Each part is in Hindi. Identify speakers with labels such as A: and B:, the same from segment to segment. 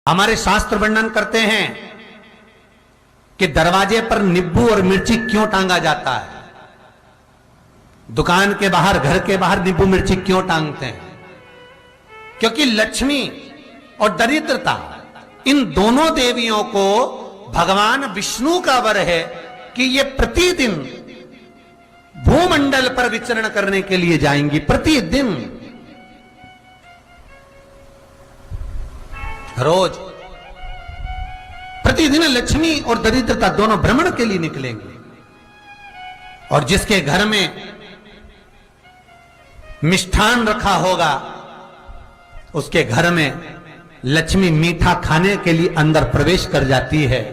A: हमारे शास्त्र वर्णन करते हैं कि दरवाजे पर नींबू और मिर्ची क्यों टांगा जाता है। दुकान के बाहर, घर के बाहर नींबू मिर्ची क्यों टांगते हैं? क्योंकि लक्ष्मी और दरिद्रता, इन दोनों देवियों को भगवान विष्णु का वर है कि ये प्रतिदिन भूमंडल पर विचरण करने के लिए जाएंगी। प्रतिदिन, रोज, प्रतिदिन लक्ष्मी और दरिद्रता दोनों भ्रमण के लिए निकलेंगे। और जिसके घर में मिष्ठान रखा होगा, उसके घर में लक्ष्मी मीठा खाने के लिए अंदर प्रवेश कर जाती है।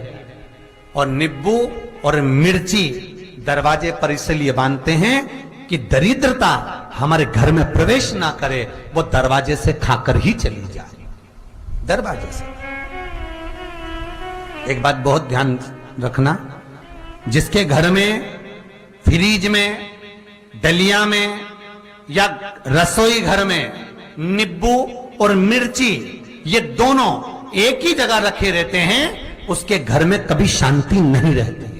A: और नींबू और मिर्ची दरवाजे पर इसलिए बांधते हैं कि दरिद्रता हमारे घर में प्रवेश ना करे, वो दरवाजे से खाकर ही चली जाए। दरवाजे से। एक बात बहुत ध्यान रखना, जिसके घर में फ्रिज में, डलिया में या रसोई घर में नींबू और मिर्ची ये दोनों एक ही जगह रखे रहते हैं, उसके घर में कभी शांति नहीं रहती है।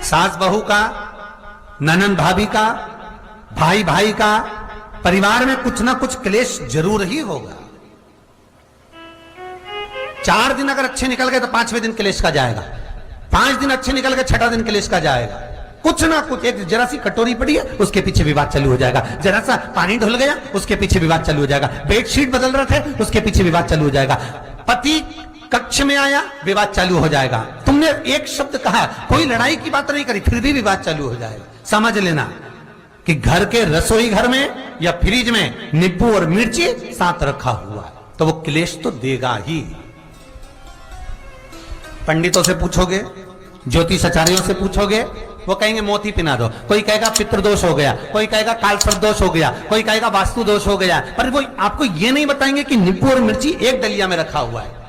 A: सास बहू का, ननंद भाभी का, भाई भाई का, परिवार में कुछ ना कुछ क्लेश जरूर ही होगा। 4 दिन अगर अच्छे निकल गए तो 5वें दिन क्लेश का जाएगा। 5 दिन अच्छे निकल गए, 6ठा दिन क्लेश का जाएगा। कुछ ना कुछ, एक जरा सी कटोरी पड़ी है उसके पीछे विवाद चालू हो जाएगा, जरा सा पानी ढुल गया उसके पीछे विवाद चालू हो जाएगा, बेडशीट बदल रहे थे उसके पीछे विवाद चालू हो जाएगा, पति कक्ष में आया विवाद चालू हो जाएगा, तुमने एक शब्द कहा, कोई लड़ाई की बात नहीं करी, फिर भी विवाद चालू हो जाएगा। समझ लेना कि घर के रसोई घर में या फ्रिज में नींबू और मिर्ची साथ रखा हुआ है तो वो क्लेश तो देगा ही। पंडितों से पूछोगे, ज्योतिषाचार्यों से पूछोगे, वो कहेंगे मोती पिना दो, कोई कहेगा पितृदोष हो गया, कोई कहेगा कालसर्प दोष हो गया, कोई कहेगा वास्तु दोष हो गया, पर वो आपको ये नहीं बताएंगे कि नींबू और मिर्ची एक डलिया में रखा हुआ है।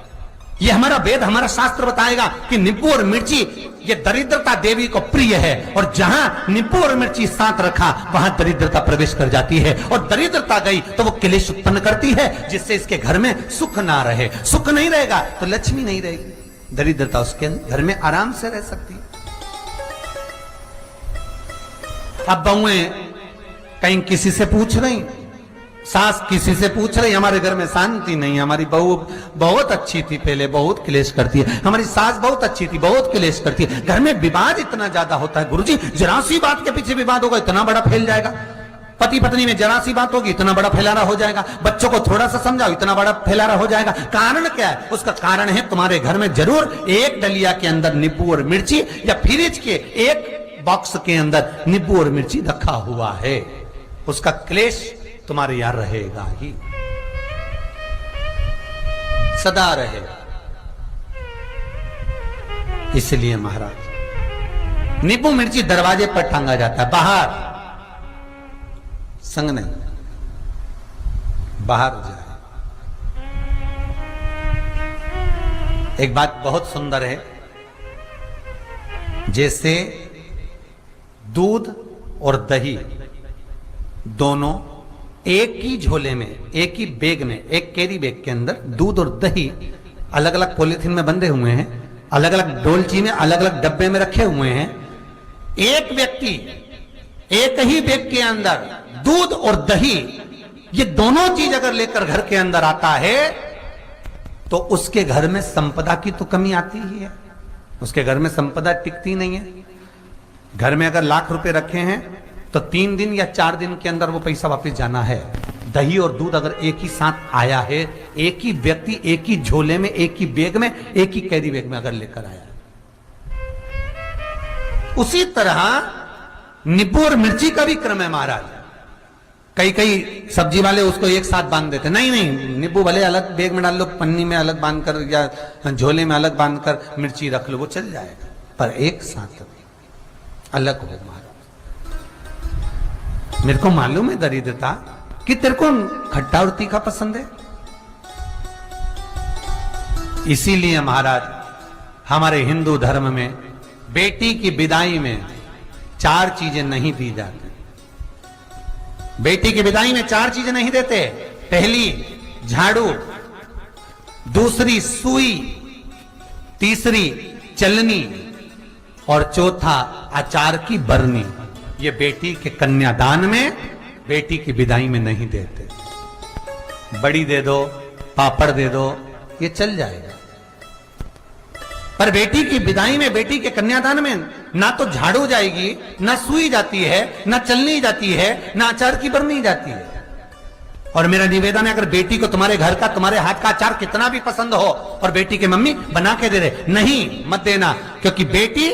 A: ये हमारा वेद, हमारा शास्त्र बताएगा कि नींबू और मिर्ची ये दरिद्रता देवी को प्रिय है, और जहां नींबू और मिर्ची साथ रखा वहां दरिद्रता प्रवेश कर जाती है, और दरिद्रता गई तो वो क्लेश उत्पन्न करती है, जिससे इसके घर में सुख ना रहे। सुख नहीं रहेगा तो लक्ष्मी नहीं रहेगी, दरिद्रता उसके घर में आराम से रह सकती है। अब बहुएं कहीं किसी से पूछ रही, सास किसी से पूछ रही, हमारे घर में शांति नहीं, हमारी बहू बहुत अच्छी थी, पहले बहुत क्लेश करती है, हमारी सास बहुत अच्छी थी, बहुत क्लेश करती है, घर में विवाद इतना ज्यादा होता है गुरुजी, जरा सी बात के पीछे विवाद होगा इतना बड़ा फैल जाएगा, पति पत्नी में जरा सी बात होगी इतना बड़ा फैलाना हो जाएगा, बच्चों को थोड़ा सा समझाओ इतना बड़ा फैलाना हो जाएगा। कारण क्या है? उसका कारण है तुम्हारे घर में जरूर एक डलिया के अंदर नींबू और मिर्ची या फ्रिज के एक बॉक्स के अंदर नींबू और मिर्ची रखा हुआ है, उसका क्लेश तुम्हारे यहां रहेगा ही, सदा रहेगा। इसलिए महाराज नींबू मिर्ची दरवाजे पर टांगा जाता है, बाहर संग नहीं, बाहर जाए। एक बात बहुत सुंदर है, जैसे दूध और दही दोनों एक ही झोले में, एक ही बैग में, एक कैरी बैग के अंदर दूध और दही अलग अलग पॉलिथीन में बंधे हुए हैं, अलग अलग डोलची में, अलग अलग डब्बे में रखे हुए हैं। एक व्यक्ति एक ही बैग के अंदर दूध और दही ये दोनों चीज अगर लेकर घर के अंदर आता है तो उसके घर में संपदा की तो कमी आती ही है, उसके घर में संपदा टिकती नहीं है। घर में अगर लाख रुपए रखे हैं तो 3 दिन या 4 दिन के अंदर वो पैसा वापस जाना है। दही और दूध अगर एक ही साथ आया है, एक ही व्यक्ति एक ही झोले में, एक ही बैग में, एक ही कैरी बैग में अगर लेकर आया, उसी तरह नींबू और मिर्ची का भी क्रम है महाराज। कई कई सब्जी वाले उसको एक साथ बांध देते, नहीं नहीं, नींबू भले अलग बैग में डाल लो, पन्नी में अलग बांध कर या झोले में अलग बांध कर मिर्ची रख लो, वो चल जाएगा, पर एक साथ अलग हो महाराज। मेरे को मालूम है दरिद्रता कि तेरे को खट्टा और तीखा पसंद है, इसीलिए महाराज हमारे हिंदू धर्म में बेटी की विदाई में 4 चीजें नहीं दी जाती। बेटी की विदाई में 4 चीजें नहीं देते। पहली झाड़ू, दूसरी सुई, तीसरी चलनी और चौथा अचार की बरनी। ये बेटी के कन्यादान में, बेटी की विदाई में नहीं देते। बड़ी दे दो, पापड़ दे दो, ये चल जाएगा, पर बेटी की विदाई में, बेटी के कन्यादान में ना तो झाड़ू जाएगी, ना सुई जाती है, ना चलनी जाती है, ना अचार की बरनी जाती है। और मेरा निवेदन है, अगर बेटी को तुम्हारे घर का, तुम्हारे हाथ का अचार कितना भी पसंद हो और बेटी के मम्मी बना के दे रहे, नहीं, मत देना, क्योंकि बेटी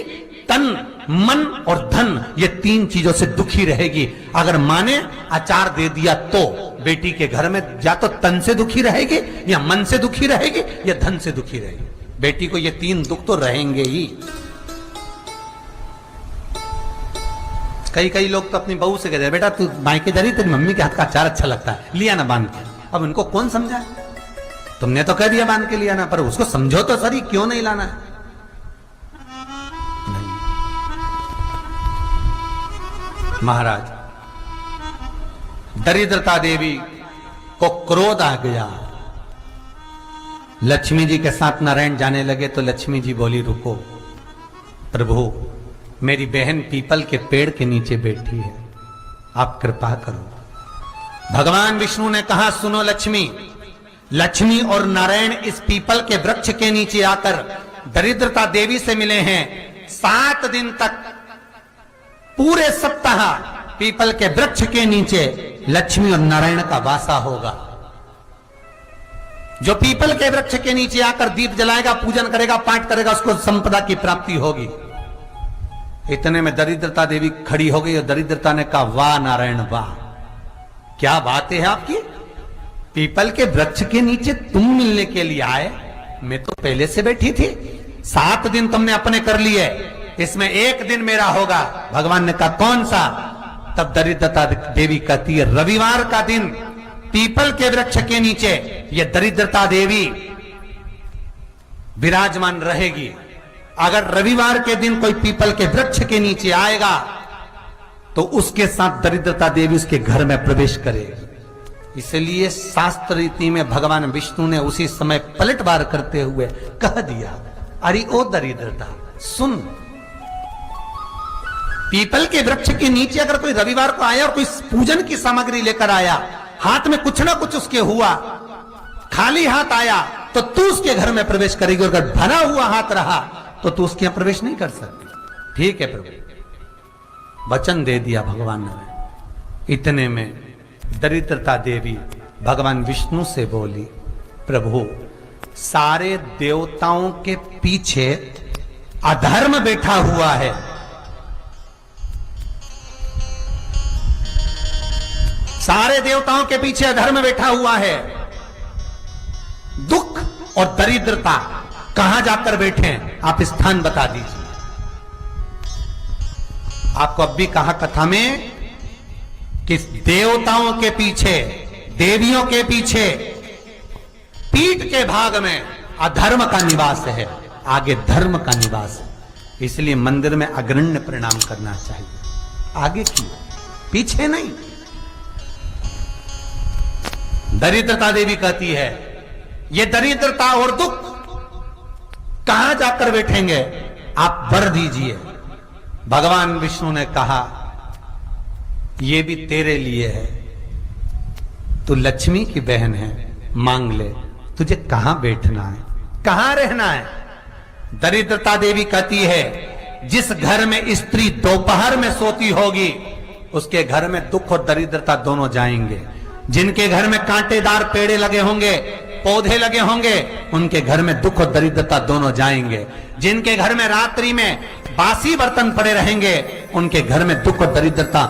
A: तन, मन और धन, ये 3 चीजों से दुखी रहेगी। अगर माँ ने अचार दे दिया तो बेटी के घर में या तो तन से दुखी रहेगी, या मन से दुखी रहेगी, या धन से दुखी रहेगी। बेटी को ये 3 दुख तो रहेंगे ही। कई लोग तो अपनी बहू से कहते हैं, बेटा तू मायके जा रही, तेरी मम्मी के हाथ का अचार अच्छा लगता है, लिया ना बांध के। अब उनको कौन समझाए? तुमने तो कह दिया बांध के लिया ना, पर उसको समझो तो सही, क्यों नहीं लाना है? नहीं। महाराज, दरिद्रता देवी को क्रोध आ गया। लक्ष्मी जी के साथ नारायण जाने लगे तो लक्ष्मी जी बोली, रुको प्रभु, मेरी बहन पीपल के पेड़ के नीचे बैठी है, आप कृपा करो। भगवान विष्णु ने कहा, सुनो लक्ष्मी, लक्ष्मी और नारायण इस पीपल के वृक्ष के नीचे आकर दरिद्रता देवी से मिले हैं। 7 दिन तक, पूरे सप्ताह पीपल के वृक्ष के नीचे लक्ष्मी और नारायण का वासा होगा। जो पीपल के वृक्ष के नीचे आकर दीप जलाएगा, पूजन करेगा, पाठ करेगा, उसको संपदा की प्राप्ति होगी। इतने में दरिद्रता देवी खड़ी हो गई और दरिद्रता ने कहा, वाह नारायण वाह, क्या बात है आपकी, पीपल के वृक्ष के नीचे तुम मिलने के लिए आए, मैं तो पहले से बैठी थी। 7 दिन तुमने अपने कर लिए, इसमें 1 दिन मेरा होगा। भगवान ने कहा, कौन सा? तब दरिद्रता देवी कहती है, रविवार का दिन पीपल के वृक्ष के नीचे ये दरिद्रता देवी विराजमान रहेगी। अगर रविवार के दिन कोई पीपल के वृक्ष के नीचे आएगा तो उसके साथ दरिद्रता देवी उसके घर में प्रवेश करेगी। इसलिए शास्त्र रीति में भगवान विष्णु ने उसी समय पलटवार करते हुए कह दिया, अरे ओ दरिद्रता सुन, पीपल के वृक्ष के नीचे अगर कोई रविवार को आया और कोई पूजन की सामग्री लेकर आया, हाथ में कुछ ना कुछ उसके हुआ, खाली हाथ आया, तो तू उसके घर में प्रवेश करेगी। अगर भरा हुआ हाथ रहा तो तू उसके यहां प्रवेश नहीं कर सकती। ठीक है प्रभु, वचन दे दिया भगवान ने। इतने में दरिद्रता देवी भगवान विष्णु से बोली, प्रभु, सारे देवताओं के पीछे अधर्म बैठा हुआ है, सारे देवताओं के पीछे अधर्म बैठा हुआ है। दुख और दरिद्रता कहां जाकर बैठे हैं, आप स्थान बता दीजिए। आपको अब भी कहा कथा में कि देवताओं के पीछे, देवियों के पीछे, पीठ के भाग में अधर्म का निवास है, आगे धर्म का निवास है। इसलिए मंदिर में अग्रण्य प्रणाम करना चाहिए, आगे क्यों, पीछे नहीं। दरिद्रता देवी कहती है, ये दरिद्रता और दुख कहां जाकर बैठेंगे, आप वर दीजिए। भगवान विष्णु ने कहा, ये भी तेरे लिए है, तू लक्ष्मी की बहन है, मांग ले, तुझे कहां बैठना है, कहां रहना है। दरिद्रता देवी कहती है, जिस घर में स्त्री दोपहर में सोती होगी उसके घर में दुख और दरिद्रता दोनों जाएंगे। जिनके घर में कांटेदार पेड़े लगे होंगे, पौधे लगे होंगे, उनके घर में दुख और दरिद्रता दोनों जाएंगे। जिनके घर में रात्रि में बासी बर्तन पड़े रहेंगे, उनके घर में दुख और दरिद्रता